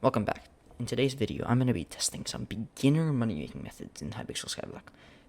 Welcome back. In today's video, I'm going to be testing some beginner money-making methods in Hypixel Skyblock.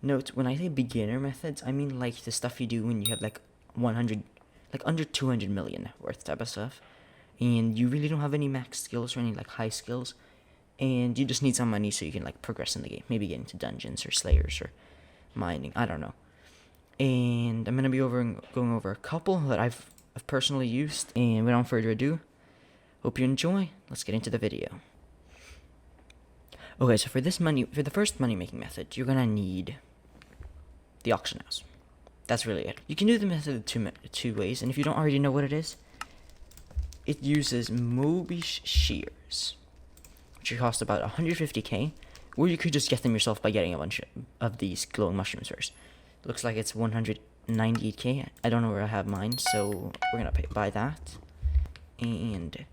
Note, when I say beginner methods, I mean like the stuff you do when you have like 100, like under 200 million worth type of stuff, and you really don't have any max skills or any like high skills, and you just need some money so you can like progress in the game, maybe get into dungeons or slayers or mining, I don't know. And I'm going to be going over a couple that I've personally used, and without further ado, hope you enjoy. Let's get into the video. Okay, so for the first money-making method, you're gonna need the auction house. That's really it. You can do the method two ways, and if you don't already know what it is, it uses Moby shears, which cost about 150k, or you could just get them yourself by getting a bunch of these glowing mushrooms first. Looks like it's 198k. I don't know where I have mine, so we're gonna buy that and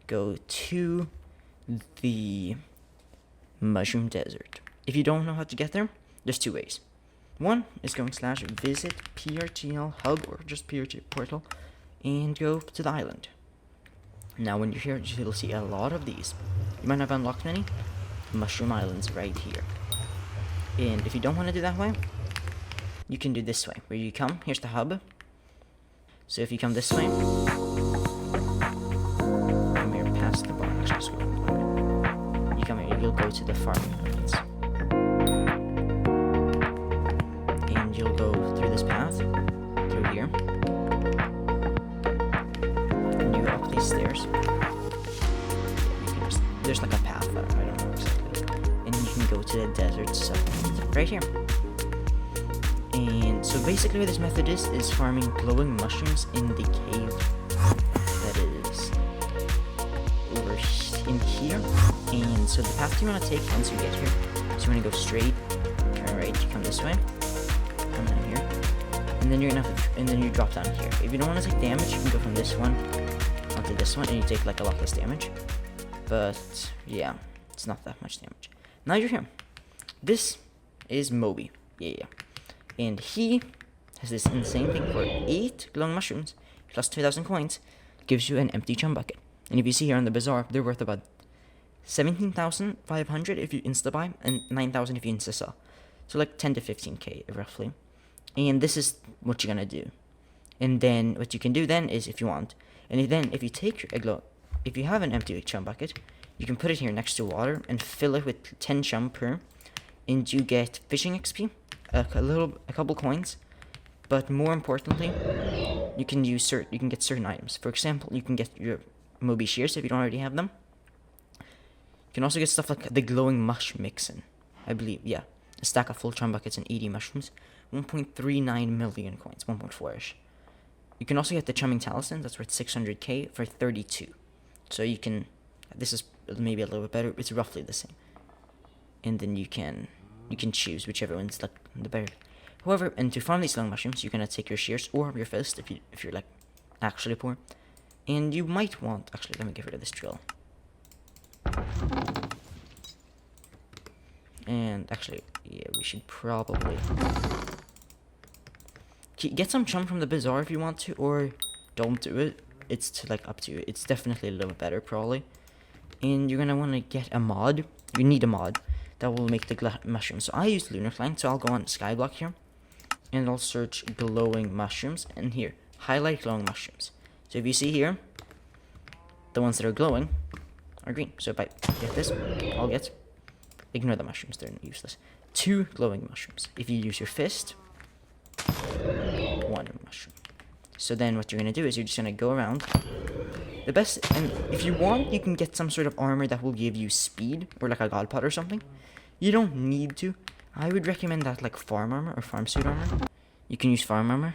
go to the mushroom desert. If you don't know how to get there, there's two ways. One is going / visit PRTL hub or just PRT portal and go to the island. Now when you're here, you'll see a lot of these. You might have unlocked many mushroom islands right here. And if you don't want to do that way, you can do this way, where you come, here's the hub. So if you come this way, come here past the bar, you come here, you'll go to the farming islands. And you'll go through this path, through here. And you go up these stairs. There's like a path, I don't know exactly. And you can go to the desert settlement, right here. And so basically what this method is farming glowing mushrooms in the cave that is over in here. And so the path you want to take once you get here, so you want to go straight, turn right, you come this way, come down here, and then you drop down here. If you don't want to take damage, you can go from this one onto this one, and you take like a lot less damage. But yeah, it's not that much damage. Now you're here. This is Moby. Yeah. And he has this insane thing for 8 glowing mushrooms plus 2,000 coins, gives you an empty chum bucket. And if you see here on the bazaar, they're worth about 17,500 if you insta-buy, and 9,000 if you insta-sell. So like 10 to 15k roughly. And this is what you're gonna do. And then what you can do then is, if you want, and then if you take if you have an empty chum bucket, you can put it here next to water and fill it with 10 chum per, and you get fishing XP, a couple coins, but more importantly, you can get certain items. For example, you can get your Moby shears if you don't already have them. You can also get stuff like the glowing mush mixin, I believe, yeah. A stack of full chum buckets and 80 mushrooms, 1.39 million coins, 1.4ish. You can also get the chumming talisman, that's worth 600k for 32. So you can, this is maybe a little bit better, it's roughly the same. And then you can choose whichever one's like the better. However, and to farm these glowing mushrooms, you're gonna take your shears or your fist if you're like actually poor. And you might want, actually, let me get rid of this drill. And actually, yeah, we should probably get some chum from the bazaar if you want to, or don't do it. It's up to you. It's definitely a little bit better probably. And you're gonna want to get a mod. You need a mod that will make the mushrooms. So I use Lunar Client, so I'll go on Skyblock here, and I'll search glowing mushrooms, and here, highlight glowing mushrooms. So if you see here, the ones that are glowing are green. So if I get this, I'll get, ignore the mushrooms, they're useless. 2 glowing mushrooms. If you use your fist, 1 mushroom. So then what you're going to do is you're just going to go around. The best, and if you want, you can get some sort of armor that will give you speed, or like a god pot or something. You don't need to. I would recommend that like farm armor or farm suit armor. You can use farm armor,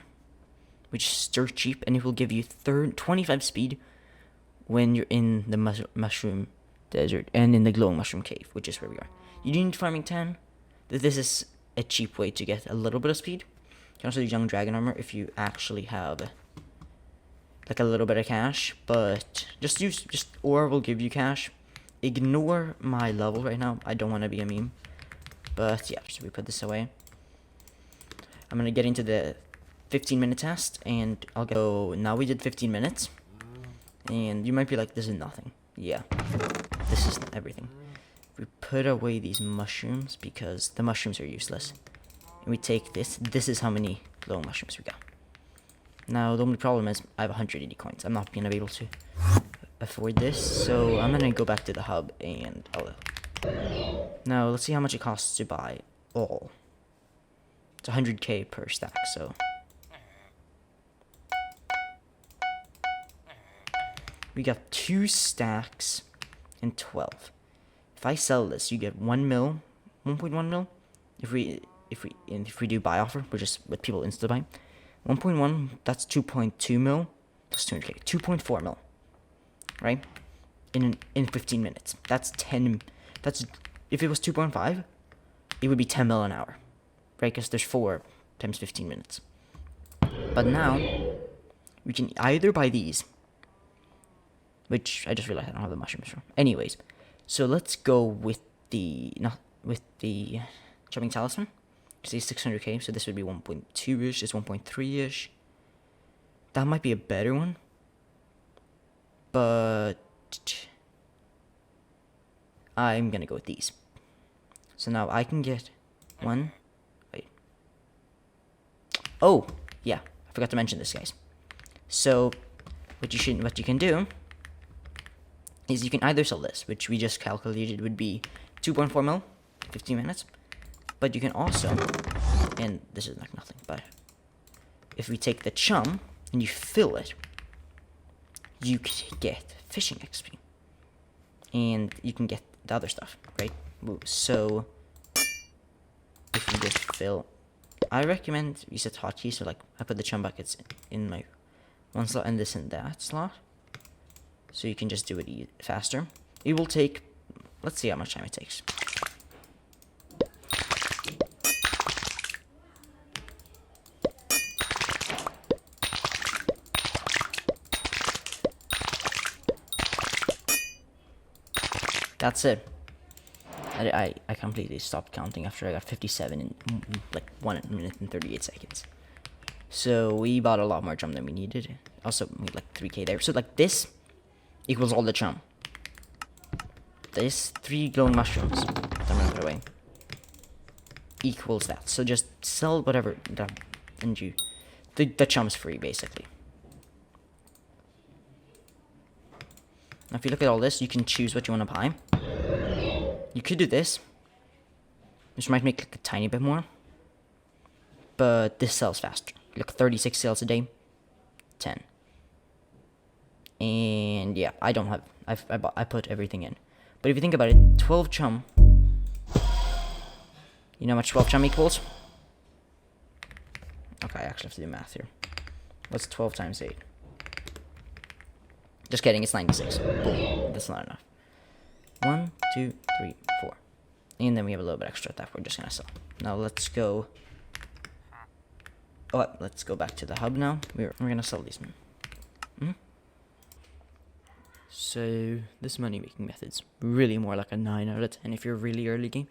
which is dirt cheap, and it will give you 25 speed when you're in the mushroom desert and in the glowing mushroom cave, which is where we are. You do need farming 10. This is a cheap way to get a little bit of speed. You can also do young dragon armor if you actually have like a little bit of cash, but just ore will give you cash. Ignore my level right now. I don't want to be a meme, but yeah, so we put this away. I'm gonna get into the 15-minute test, and I'll go. Now we did 15 minutes, and you might be like, this is nothing. Yeah. this is everything. We put away these mushrooms because the mushrooms are useless. And we take this. This is how many glowing mushrooms we got. Now, the only problem is I have 180 coins. I'm not going to be able to afford this. So I'm going to go back to the hub and now let's see how much it costs to buy all. It's 100k per stack, so we got 2 stacks and 12. If I sell this, you get 1 mil, 1.1 mil. If we do buy offer, which is what people insta buy, 1.1, that's 2.2 mil plus 200k, 2.4 mil, right? In 15 minutes. That's 10. That's if it was 2.5, it would be 10 mil an hour, right? Because there's 4 times 15 minutes. But now we can either buy these, which I just realized I don't have the mushrooms from. Anyways, so let's go with the jumping talisman. Say 600k, so this would be 1.2-ish, it's 1.3-ish. That might be a better one. But I'm gonna go with these. So now I can get one. Wait. Oh, yeah, I forgot to mention this, guys. So what you can do is you can either sell this, which we just calculated would be 2.4 mil, 15 minutes. But you can also, and this is like nothing, but if we take the chum and you fill it, you can get fishing XP. And you can get the other stuff, right? So if you just fill, I recommend you set hotkeys, so like I put the chum buckets in my one slot and this in that slot. So you can just do it faster. It will take, let's see how much time it takes. That's it. I completely stopped counting after I got 57 in like 1 minute and 38 seconds. So we bought a lot more chum than we needed. Also, we had like 3k there. So like this equals all the chum. This 3 glowing mushrooms that I'm gonna put away equals that. So just sell whatever and the chum's free basically. Now if you look at all this, you can choose what you want to buy. You could do this, which might make like a tiny bit more, but this sells faster. Look, 36 sales a day, 10. And yeah, I don't have, I put everything in. But if you think about it, 12 chum, you know how much 12 chum equals? Okay, I actually have to do math here. What's 12 times 8? Just kidding, it's 96. Boom, that's not enough. 1, 2, 3, 4. And then we have a little bit extra that we're just gonna sell. Now let's go. Oh, let's go back to the hub now. We're gonna sell these. So this money making method's really more like a 9 out of 10 if you're really early game.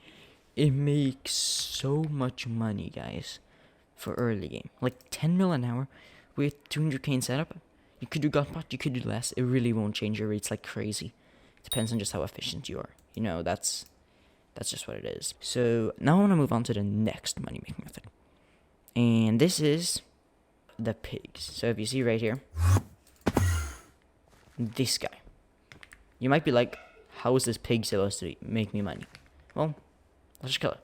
It makes so much money, guys, for early game. Like 10 mil an hour with 200k in setup. You could do gunpot, you could do less. It really won't change your rates like crazy. Depends on just how efficient you are. You know, that's just what it is. So now I want to move on to the next money making method. And this is the pigs. So if you see right here, this guy. You might be like, how is this pig supposed to make me money? Well, let's just kill it.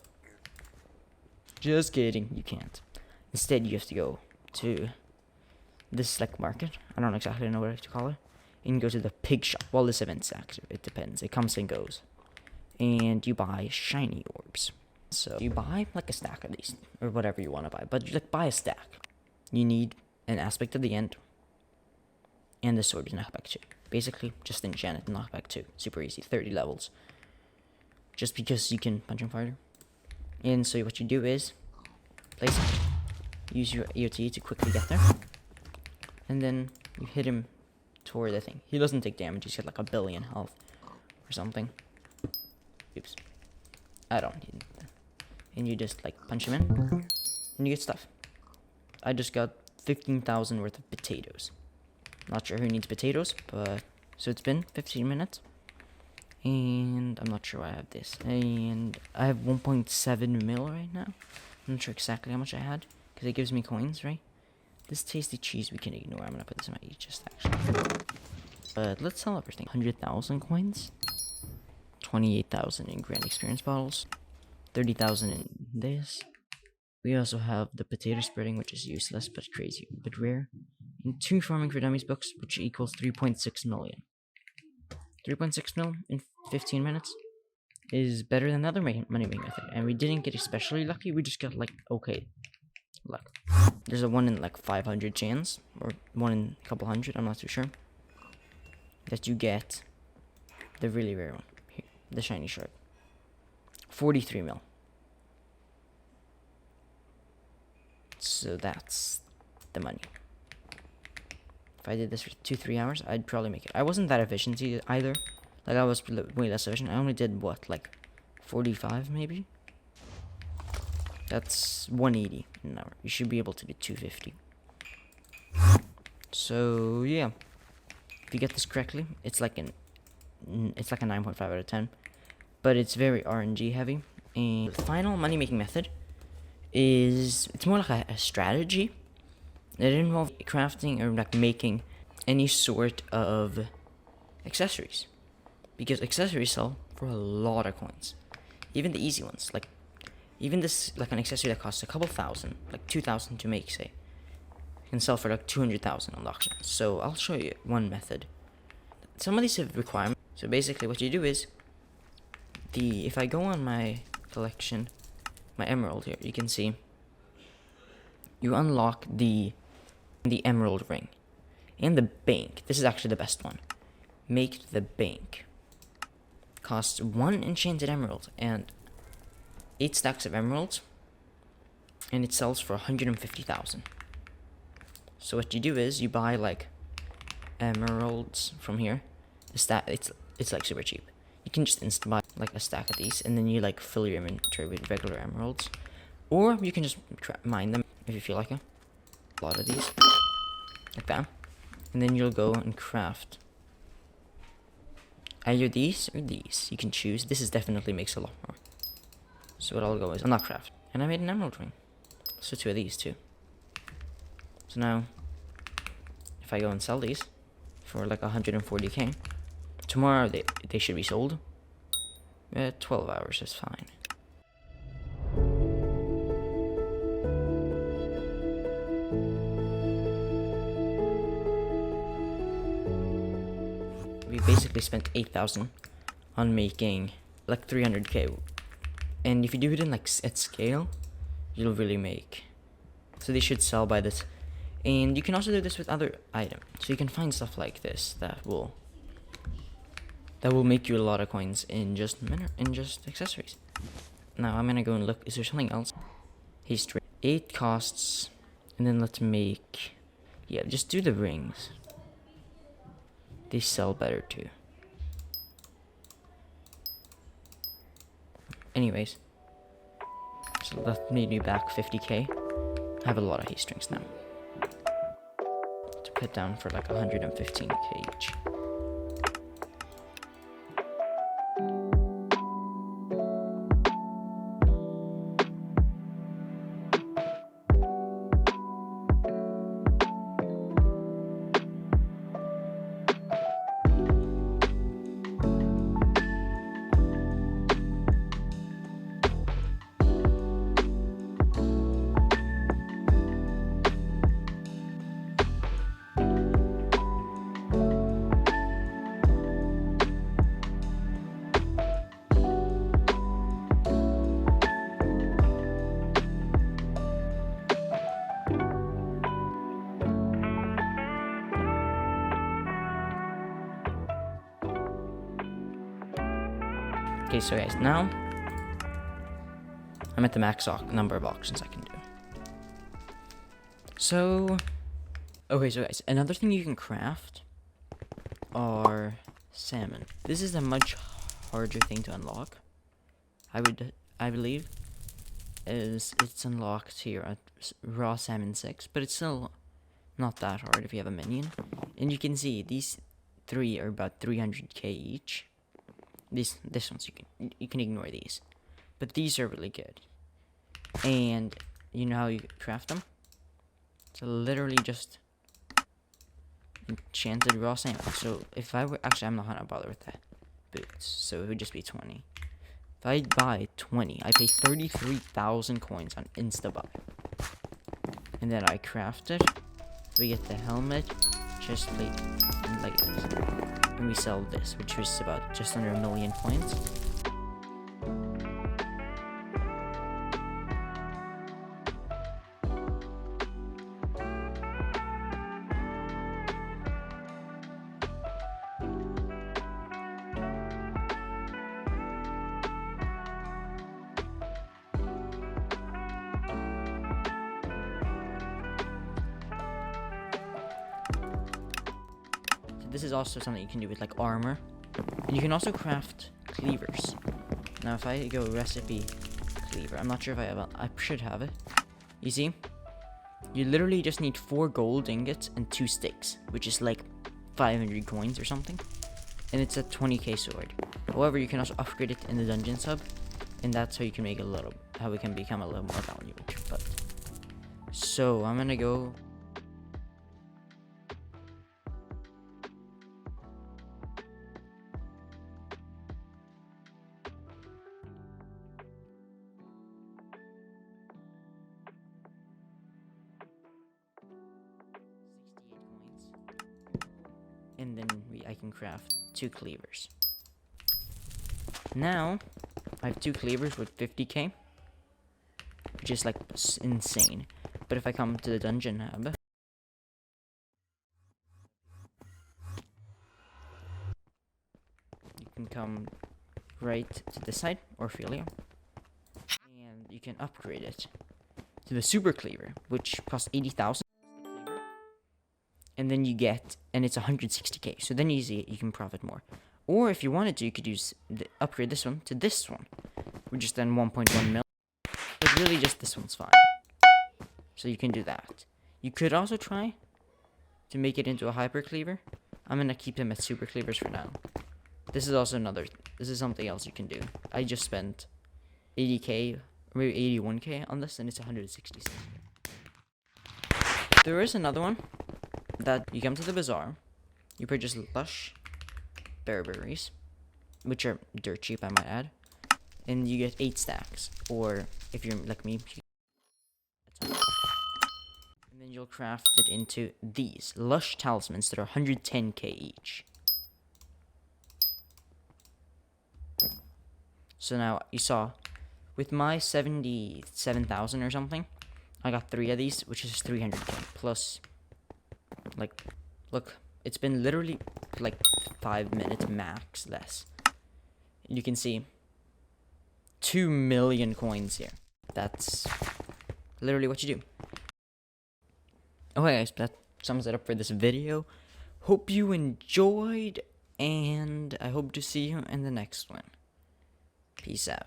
Just kidding, you can't. Instead, you have to go to this like market. I don't exactly know what to call it. And you go to the pig shop. Well, this event's active. It depends. It comes and goes. And you buy shiny orbs. So you buy like a stack of these, or whatever you want to buy. But you like buy a stack. You need an aspect at the end, and the sword is knockback 2. Basically, just enchant it and knockback 2. Super easy. 30 levels. Just because you can punch him farther. And so what you do is place it. Use your AOT to quickly get there. And then you hit him toward the thing. He doesn't take damage. He's got like 1 billion health or something. Oops. I don't need that. And you just like punch him in, and you get stuff. I just got 15,000 worth of potatoes. Not sure who needs potatoes, but so it's been 15 minutes, And I'm not sure why I have this. And I have 1.7 mil right now. I'm not sure exactly how much I had, because it gives me coins, right? This tasty cheese we can ignore. I'm gonna put this in my chest actually. But let's sell everything. 100,000 coins. 28,000 in grand experience bottles. 30,000 in this. We also have the potato spreading, which is useless but crazy, but rare. And 2 farming for dummies books, which equals 3.6 million. 3.6 mil in 15 minutes is better than other money making method. And we didn't get especially lucky, we just got like okay luck. There's a 1 in like 500 chance, or 1 in a couple hundred, I'm not too sure, that you get the really rare one. Here, the shiny shark. 43 mil. So that's the money. If I did this for 2-3 hours, I'd probably make it. I wasn't that efficient either. Like, I was way less efficient. I only did, what, like 45 maybe? That's 180 an hour. You should be able to do 250. So, yeah. If you get this correctly, it's like a 9.5 out of 10. But it's very RNG heavy. And the final money making method is, it's more like a strategy. It involves crafting or like making any sort of accessories, because accessories sell for a lot of coins, even the easy ones. Like even this, like an accessory that costs a couple thousand, like 2,000 to make, say, can sell for like 200,000 on the auction. So I'll show you one method. Some of these have requirements. So basically, what you do is if I go on my collection, my emerald here, you can see you unlock the emerald ring and the bank. This is actually the best one. Make the bank. Costs 1 enchanted emerald and 8 stacks of emeralds, and it sells for 150,000. So what you do is you buy like emeralds from here. It's like super cheap. You can just instant buy like a stack of these, and then you like fill your inventory with regular emeralds, or you can just mine them if you feel like it. A lot of these, like that, and then you'll go and craft either these or these. You can choose. This is definitely makes a lot more. So what I'll go is I'll not craft, and I made an emerald ring. So 2 of these too. So now, if I go and sell these for like 140k, tomorrow they should be sold. 12 hours is fine. We basically spent 8,000 on making like 300k, and if you do it in like at scale, you'll really make. So they should sell by this, and you can also do this with other items. So you can find stuff like this that will make you a lot of coins in just accessories. Now I'm gonna go and look. Is there something else? History 8 costs, and then let's make, yeah, just do the rings. They sell better too. Anyways, so that made me back 50k. I have a lot of haste strings now. To put down for like 115k each. Okay, so guys, now I'm at the max number of auctions I can do. So, okay, so guys, another thing you can craft are salmon. This is a much harder thing to unlock. I believe, is it's unlocked here at raw salmon 6, but it's still not that hard if you have a minion. And you can see these 3 are about 300k each. This ones you can ignore these, but these are really good. And you know how you craft them? So literally just enchanted raw salmon. So if I were actually, I'm not gonna bother with that boots. So it would just be 20. If I buy 20, I pay 33,000 coins on Instabuy. And then I craft it. We get the helmet, chest plate, and leggings. And we sell this, which is about just under 1 million points. This is also something you can do with like armor, and you can also craft cleavers. Now if I go recipe cleaver, I'm not sure if I have it. I should have it. You see, you literally just need 4 gold ingots and 2 sticks, which is like 500 coins or something, and it's a 20k sword. However, you can also upgrade it in the dungeon sub, and that's how you can make how it can become a little more valuable. But so I'm gonna go. And then I can craft 2 cleavers. Now, I have 2 cleavers with 50k, which is like insane. But if I come to the dungeon hub, you can come right to this side, Ophelia, and you can upgrade it to the super cleaver, which costs 80,000. And then you get, and it's 160k. So then you can profit more. Or if you wanted to, you could upgrade this one to this one, which is then 1.1 mil. But really, just this one's fine. So you can do that. You could also try to make it into a hyper cleaver. I'm gonna keep them at super cleavers for now. This is also this is something else you can do. I just spent 80k, or maybe 81k on this, and it's 166. There is another one. That you come to the bazaar, you purchase lush berries, which are dirt cheap, I might add, and you get 8 stacks. Or if you're like me, and then you'll craft it into these lush talismans that are 110k each. So now you saw, with my 77,000 or something, I got 3 of these, which is 300k plus. Like, look, it's been literally like 5 minutes max less. You can see 2 million coins here. That's literally what you do. Okay, guys, that sums it up for this video. Hope you enjoyed, and I hope to see you in the next one. Peace out.